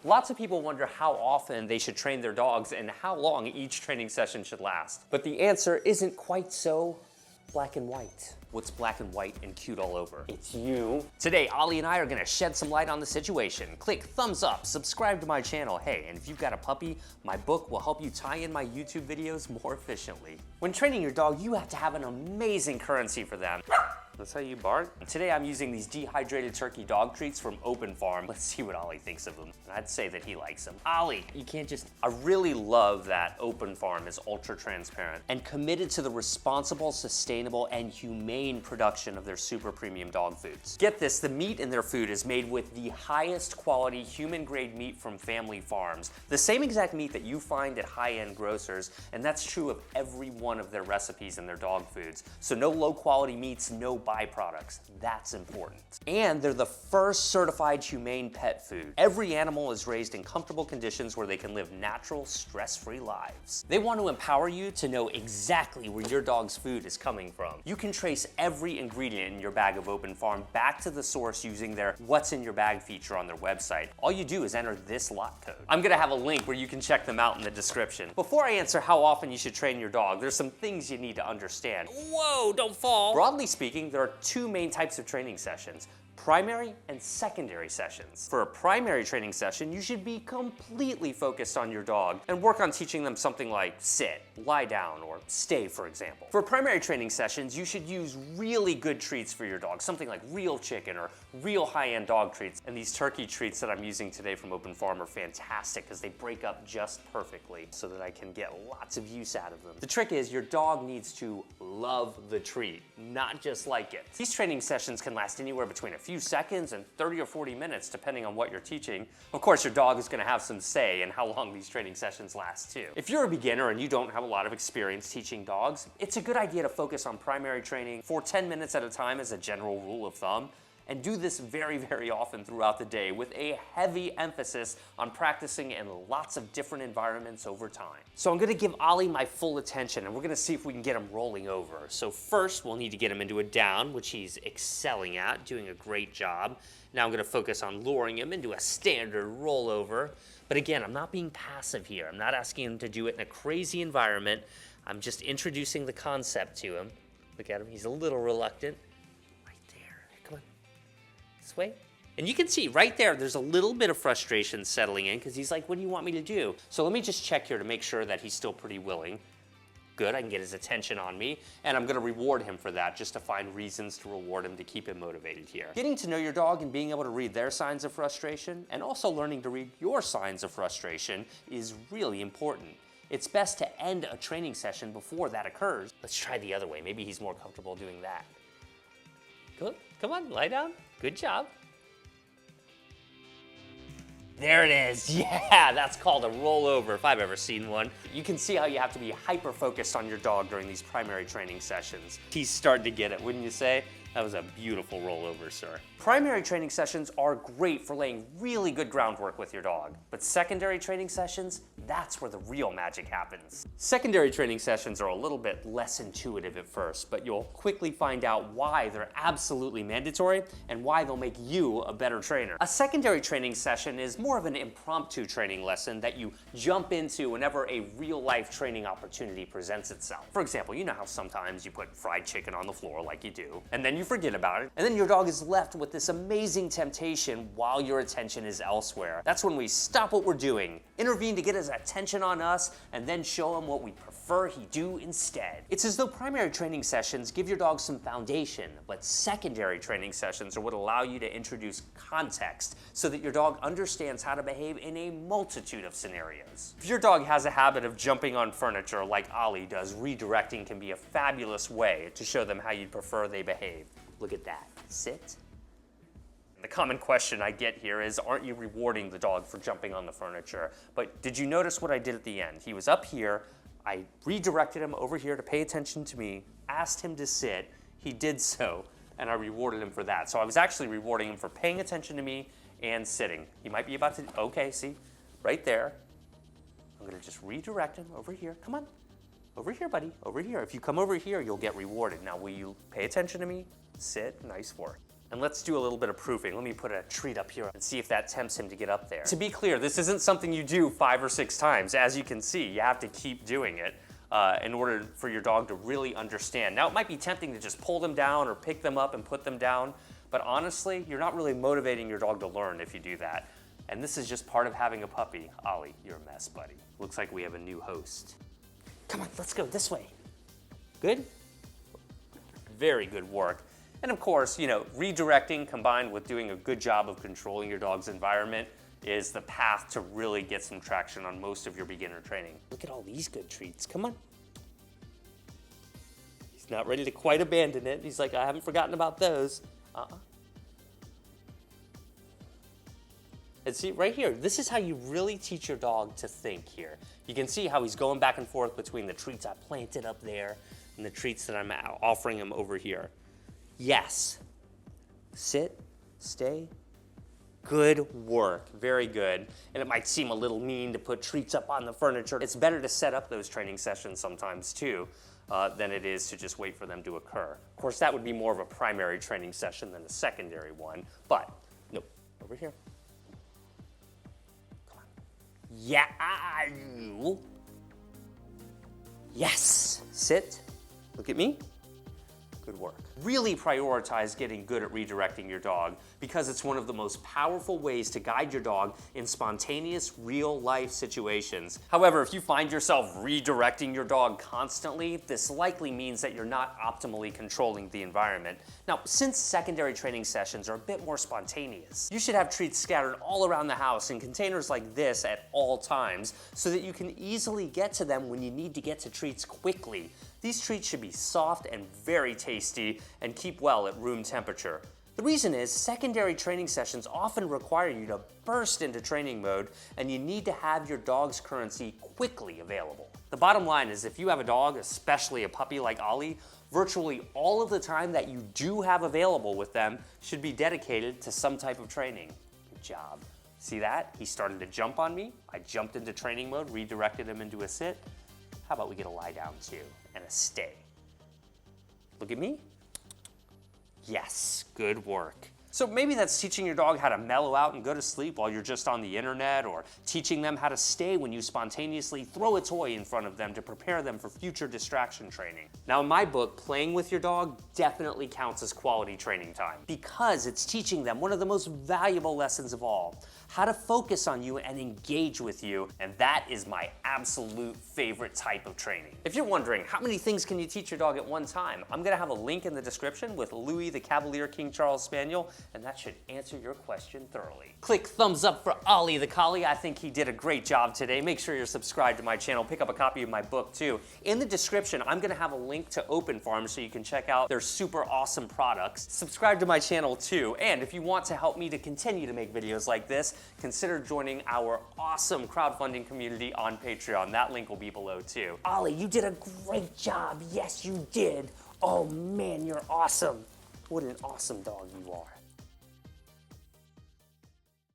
Lots of people wonder how often they should train their dogs and how long each training session should last. But the answer isn't quite so black and white. What's black and white and cute all over? It's you. Today, Ollie and I are gonna shed some light on the situation. Click thumbs up, subscribe to my channel. Hey, and if you've got a puppy, my book will help you tie in my YouTube videos more efficiently. When training your dog, you have to have an amazing currency for them. That's how you bark? Today I'm using these dehydrated turkey dog treats from Open Farm. Let's see what Ollie thinks of them. And I'd say that he likes them. Ollie, you can't just... I really love that Open Farm is ultra transparent and committed to the responsible, sustainable, and humane production of their super premium dog foods. Get this, the meat in their food is made with the highest quality human grade meat from family farms. The same exact meat that you find at high-end grocers, and that's true of every one of their recipes in their dog foods. So no low quality meats, no byproducts. That's important. And they're the first certified humane pet food. Every animal is raised in comfortable conditions where they can live natural, stress-free lives. They want to empower you to know exactly where your dog's food is coming from. You can trace every ingredient in your bag of Open Farm back to the source using their What's in Your Bag feature on their website. All you do is enter this lot code. I'm gonna have a link where you can check them out in the description. Before I answer how often you should train your dog, there's some things you need to understand. Whoa, don't fall. Broadly speaking, there are two main types of training sessions: primary and secondary sessions. For a primary training session, you should be completely focused on your dog and work on teaching them something like sit, lie down, or stay, for example. For primary training sessions, you should use really good treats for your dog, something like real chicken or real high-end dog treats. And these turkey treats that I'm using today from Open Farm are fantastic because they break up just perfectly so that I can get lots of use out of them. The trick is your dog needs to love the treat, not just like it. These training sessions can last anywhere between a few seconds and 30 or 40 minutes, depending on what you're teaching. Of course, your dog is gonna have some say in how long these training sessions last too. If you're a beginner and you don't have a lot of experience teaching dogs, it's a good idea to focus on primary training for 10 minutes at a time as a general rule of thumb, and do this very, very often throughout the day with a heavy emphasis on practicing in lots of different environments over time. So I'm gonna give Ollie my full attention and we're gonna see if we can get him rolling over. So first we'll need to get him into a down, which he's excelling at, doing a great job. Now I'm gonna focus on luring him into a standard rollover. But again, I'm not being passive here. I'm not asking him to do it in a crazy environment. I'm just introducing the concept to him. Look at him, he's a little reluctant. This way. And you can see right there, there's a little bit of frustration settling in because he's like, what do you want me to do? So let me just check here to make sure that he's still pretty willing. Good, I can get his attention on me, and I'm gonna reward him for that just to find reasons to reward him to keep him motivated here. Getting to know your dog and being able to read their signs of frustration and also learning to read your signs of frustration is really important. It's best to end a training session before that occurs. Let's try the other way. Maybe he's more comfortable doing that. Good, come on, lie down. Good job. There it is. Yeah, that's called a rollover if I've ever seen one. You can see how you have to be hyper-focused on your dog during these primary training sessions. He's starting to get it, wouldn't you say? That was a beautiful rollover, sir. Primary training sessions are great for laying really good groundwork with your dog, but secondary training sessions, that's where the real magic happens. Secondary training sessions are a little bit less intuitive at first, but you'll quickly find out why they're absolutely mandatory and why they'll make you a better trainer. A secondary training session is more of an impromptu training lesson that you jump into whenever a real-life training opportunity presents itself. For example, you know how sometimes you put fried chicken on the floor like you do, and then you forget about it, and then your dog is left with this amazing temptation while your attention is elsewhere. That's when we stop what we're doing, intervene to get his attention on us, and then show him what we prefer he do instead. It's as though primary training sessions give your dog some foundation, but secondary training sessions are what allow you to introduce context so that your dog understands how to behave in a multitude of scenarios. If your dog has a habit of jumping on furniture like Ollie does, redirecting can be a fabulous way to show them how you'd prefer they behave. Look at that. Sit. The common question I get here is, aren't you rewarding the dog for jumping on the furniture? But did you notice what I did at the end? He was up here, I redirected him over here to pay attention to me, asked him to sit, he did so, and I rewarded him for that. So I was actually rewarding him for paying attention to me and sitting. He might be about to, okay, see, right there. I'm gonna just redirect him over here, come on. Over here, buddy, over here. If you come over here, you'll get rewarded. Now, will you pay attention to me? Sit, nice work. And let's do a little bit of proving. Let me put a treat up here and see if that tempts him to get up there. To be clear, this isn't something you do 5 or 6 times. As you can see, you have to keep doing it in order for your dog to really understand. Now, it might be tempting to just pull them down or pick them up and put them down, but honestly, you're not really motivating your dog to learn if you do that. And this is just part of having a puppy. Ollie, you're a mess, buddy. Looks like we have a new host. Come on, let's go this way. Good? Very good work. And of course, you know, redirecting combined with doing a good job of controlling your dog's environment is the path to really get some traction on most of your beginner training. Look at all these good treats. Come on. He's not ready to quite abandon it. He's like, I haven't forgotten about those. And see, right here, this is how you really teach your dog to think here. You can see how he's going back and forth between the treats I planted up there and the treats that I'm offering him over here. Yes. Sit, stay. Good work, very good. And it might seem a little mean to put treats up on the furniture. It's better to set up those training sessions sometimes too, than it is to just wait for them to occur. Of course, that would be more of a primary training session than a secondary one, but nope, over here. Come on. Yeah, you. Yes, sit, look at me. Good work. Really prioritize getting good at redirecting your dog because it's one of the most powerful ways to guide your dog in spontaneous, real-life situations. However, if you find yourself redirecting your dog constantly, this likely means that you're not optimally controlling the environment. Now, since secondary training sessions are a bit more spontaneous, you should have treats scattered all around the house in containers like this at all times so that you can easily get to them when you need to get to treats quickly. These treats should be soft and very tasty and keep well at room temperature. The reason is secondary training sessions often require you to burst into training mode and you need to have your dog's currency quickly available. The bottom line is if you have a dog, especially a puppy like Ollie, virtually all of the time that you do have available with them should be dedicated to some type of training. Good job. See that? He started to jump on me. I jumped into training mode, redirected him into a sit. How about we get a lie down too and a stay? Look at me. Yes, good work. So maybe that's teaching your dog how to mellow out and go to sleep while you're just on the internet, or teaching them how to stay when you spontaneously throw a toy in front of them to prepare them for future distraction training. Now in my book, playing with your dog definitely counts as quality training time because it's teaching them one of the most valuable lessons of all, how to focus on you and engage with you, and that is my absolute favorite type of training. If you're wondering, how many things can you teach your dog at one time? I'm gonna have a link in the description with Louis the Cavalier King Charles Spaniel, and that should answer your question thoroughly. Click thumbs up for Ollie the Collie. I think he did a great job today. Make sure you're subscribed to my channel. Pick up a copy of my book too. In the description, I'm gonna have a link to Open Farm so you can check out their super awesome products. Subscribe to my channel too, and if you want to help me to continue to make videos like this, consider joining our awesome crowdfunding community on Patreon. That link will be below too. Ollie, you did a great job. Yes, you did. Oh man, you're awesome. What an awesome dog you are.